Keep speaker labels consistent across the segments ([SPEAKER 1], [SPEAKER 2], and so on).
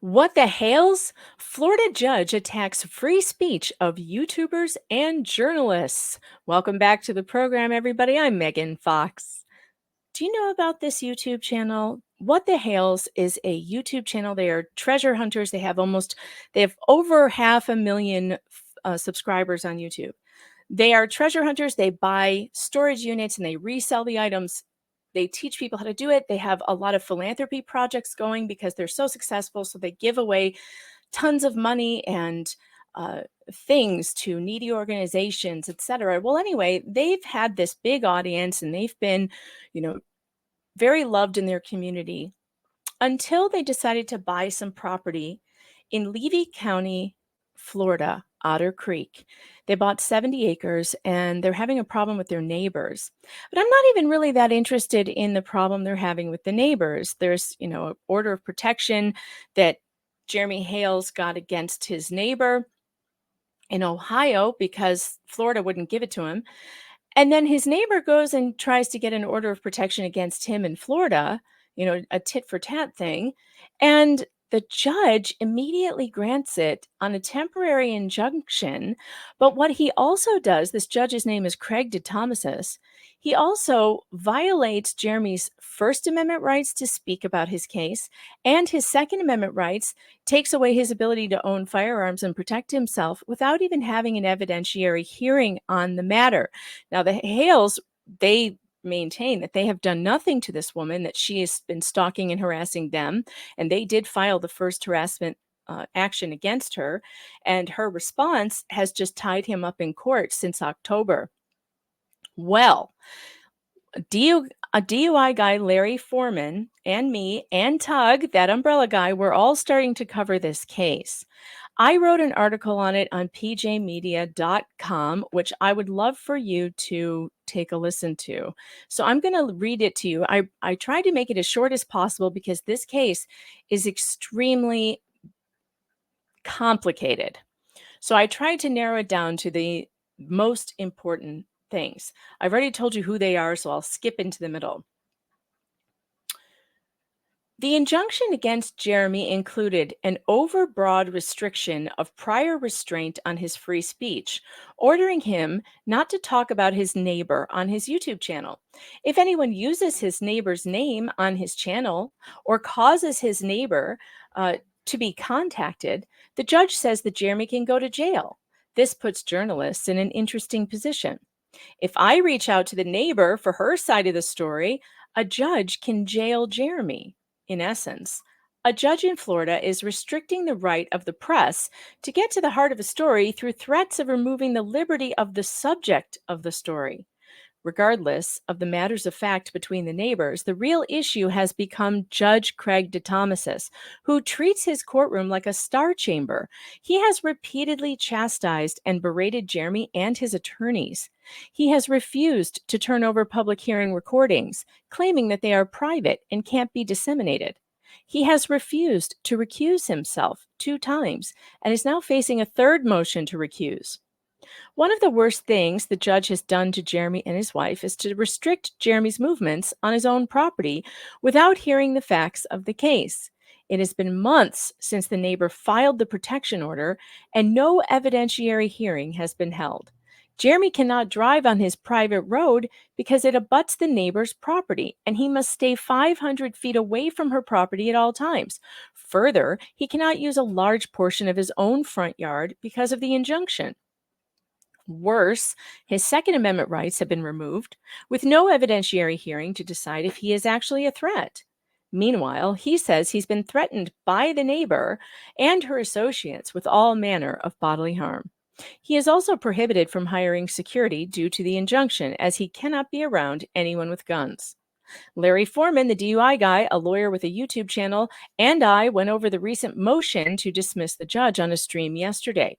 [SPEAKER 1] What the Hales? Florida judge attacks free speech of YouTubers and journalists. Welcome back to the program, everybody. I'm Megan Fox. Do you know about this YouTube channel? What the Hales is a YouTube channel. They are treasure hunters. They have over 500,000 subscribers on YouTube. They are treasure hunters. They buy storage units and they resell the items. They teach people how to do it. They have a lot of philanthropy projects going because they're so successful. So they give away tons of money and things to needy organizations, etc. Well, anyway, they've had this big audience and they've been, very loved in their community until they decided to buy some property in Levy County, Florida, Otter Creek. They bought 70 acres and they're having a problem with their neighbors. But I'm not even really that interested in the problem they're having with the neighbors. There's, an order of protection that Jeremy Hales got against his neighbor in Ohio because Florida wouldn't give it to him. And then his neighbor goes and tries to get an order of protection against him in Florida, a tit for tat thing. And the judge immediately grants it on a temporary injunction. But what he also does, this judge's name is Craig DeThomasis, he also violates Jeremy's First Amendment rights to speak about his case and his Second Amendment rights, takes away his ability to own firearms and protect himself without even having an evidentiary hearing on the matter. Now, the Hales, they maintain that they have done nothing to this woman, that she has been stalking and harassing them, and they did file the first harassment action against her, and her response has just tied him up in court since October. Well, a DUI guy, Larry Foreman, and me, and Tug, that umbrella guy, we're all starting to cover this case. I wrote an article on it on pjmedia.com, which I would love for you to take a listen to. So I'm going to read it to you. I tried to make it as short as possible because this case is extremely complicated. So I tried to narrow it down to the most important things. I've already told you who they are, so I'll skip into the middle. The injunction against Jeremy included an overbroad restriction of prior restraint on his free speech, ordering him not to talk about his neighbor on his YouTube channel. If anyone uses his neighbor's name on his channel or causes his neighbor to be contacted, the judge says that Jeremy can go to jail. This puts journalists in an interesting position. If I reach out to the neighbor for her side of the story, a judge can jail Jeremy. In essence, a judge in Florida is restricting the right of the press to get to the heart of a story through threats of removing the liberty of the subject of the story. Regardless of the matters of fact between the neighbors, the real issue has become Judge Craig DeThomasis, who treats his courtroom like a star chamber. He has repeatedly chastised and berated Jeremy and his attorneys. He has refused to turn over public hearing recordings, claiming that they are private and can't be disseminated. He has refused to recuse himself 2 times and is now facing a third motion to recuse. One of the worst things the judge has done to Jeremy and his wife is to restrict Jeremy's movements on his own property without hearing the facts of the case. It has been months since the neighbor filed the protection order, and no evidentiary hearing has been held. Jeremy cannot drive on his private road because it abuts the neighbor's property, and he must stay 500 feet away from her property at all times. Further, he cannot use a large portion of his own front yard because of the injunction. Worse, his Second Amendment rights have been removed, with no evidentiary hearing to decide if he is actually a threat. Meanwhile, he says he's been threatened by the neighbor and her associates with all manner of bodily harm. He is also prohibited from hiring security due to the injunction, as he cannot be around anyone with guns. Larry Foreman, the DUI guy, a lawyer with a YouTube channel, and I went over the recent motion to dismiss the judge on a stream yesterday.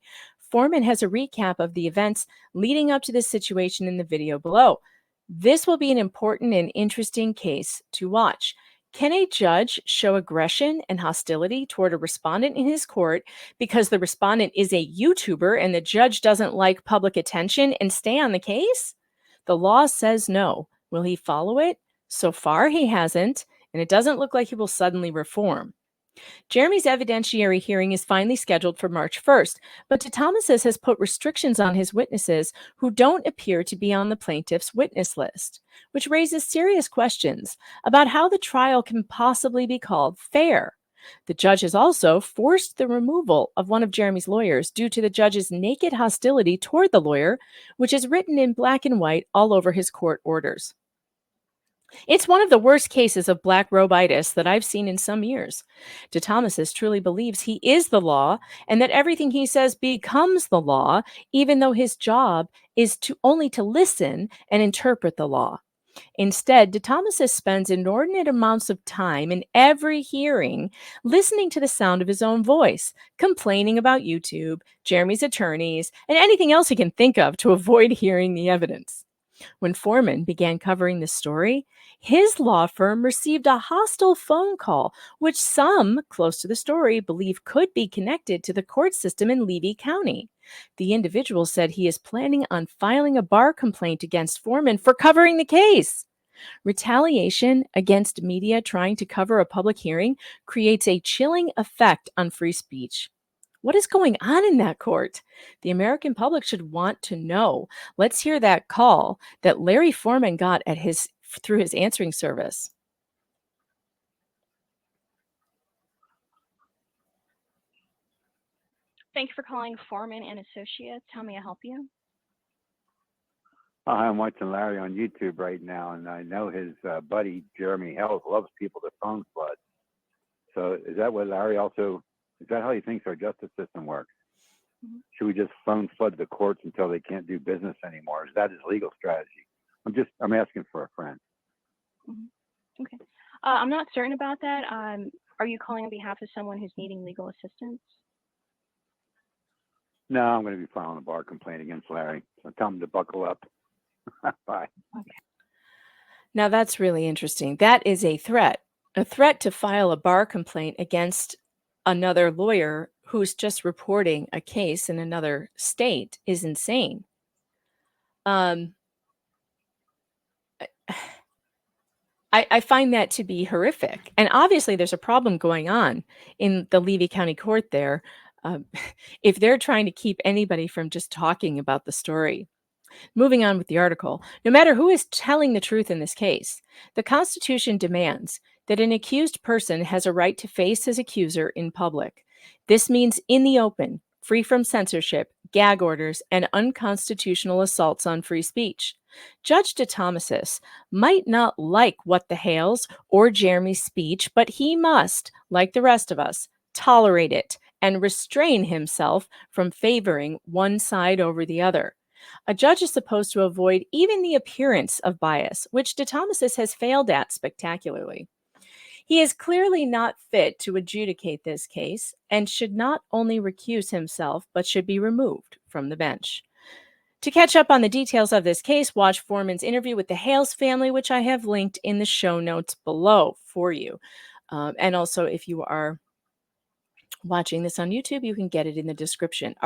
[SPEAKER 1] Foreman has a recap of the events leading up to this situation in the video below. This will be an important and interesting case to watch. Can a judge show aggression and hostility toward a respondent in his court because the respondent is a YouTuber and the judge doesn't like public attention and stay on the case? The law says no. Will he follow it? So far, he hasn't, and it doesn't look like he will suddenly reform. Jeremy's evidentiary hearing is finally scheduled for March 1st, but DeThomas's has put restrictions on his witnesses who don't appear to be on the plaintiff's witness list, which raises serious questions about how the trial can possibly be called fair. The judge has also forced the removal of one of Jeremy's lawyers due to the judge's naked hostility toward the lawyer, which is written in black and white all over his court orders. It's one of the worst cases of black robitis that I've seen in some years. DeThomas truly believes he is the law and that everything he says becomes the law, even though his job is only to listen and interpret the law. Instead, DeThomas spends inordinate amounts of time in every hearing listening to the sound of his own voice, complaining about YouTube, Jeremy's attorneys, and anything else he can think of to avoid hearing the evidence. When Foreman began covering the story, his law firm received a hostile phone call, which some close to the story believe could be connected to the court system in Levy County. The individual said he is planning on filing a bar complaint against Foreman for covering the case. Retaliation against media trying to cover a public hearing creates a chilling effect on free speech. What is going on in that court? The American public should want to know. Let's hear that call that Larry Foreman got through his answering service.
[SPEAKER 2] Thank you for calling Foreman and Associates. How may I help you?
[SPEAKER 3] I'm watching Larry on YouTube right now, and I know his buddy Jeremy Hales loves people to phone flood. So is that what Larry also, is that how he thinks our justice system works? Mm-hmm. Should we just phone flood the courts until they can't do business anymore? Is that his legal strategy? I'm asking for a friend.
[SPEAKER 2] Mm-hmm. Okay. I'm not certain about that. Are you calling on behalf of someone who's needing legal assistance?
[SPEAKER 3] No, I'm going to be filing a bar complaint against Larry. So tell him to buckle up. Bye.
[SPEAKER 2] Okay.
[SPEAKER 1] Now that's really interesting. That is a threat to file a bar complaint against another lawyer who's just reporting a case in another state is insane. I find that to be horrific. And obviously there's a problem going on in the Levy County court there. If they're trying to keep anybody from just talking about the story. Moving on with the article, no matter who is telling the truth in this case, the Constitution demands that an accused person has a right to face his accuser in public. This means in the open, free from censorship, gag orders, and unconstitutional assaults on free speech. Judge DeThomas might not like what the Hales or Jeremy's speech, but he must, like the rest of us, tolerate it and restrain himself from favoring one side over the other. A judge is supposed to avoid even the appearance of bias, which DeThomas has failed at spectacularly. He is clearly not fit to adjudicate this case and should not only recuse himself, but should be removed from the bench. To catch up on the details of this case, watch Foreman's interview with the Hales family, which I have linked in the show notes below for you. And also, if you are watching this on YouTube, you can get it in the description.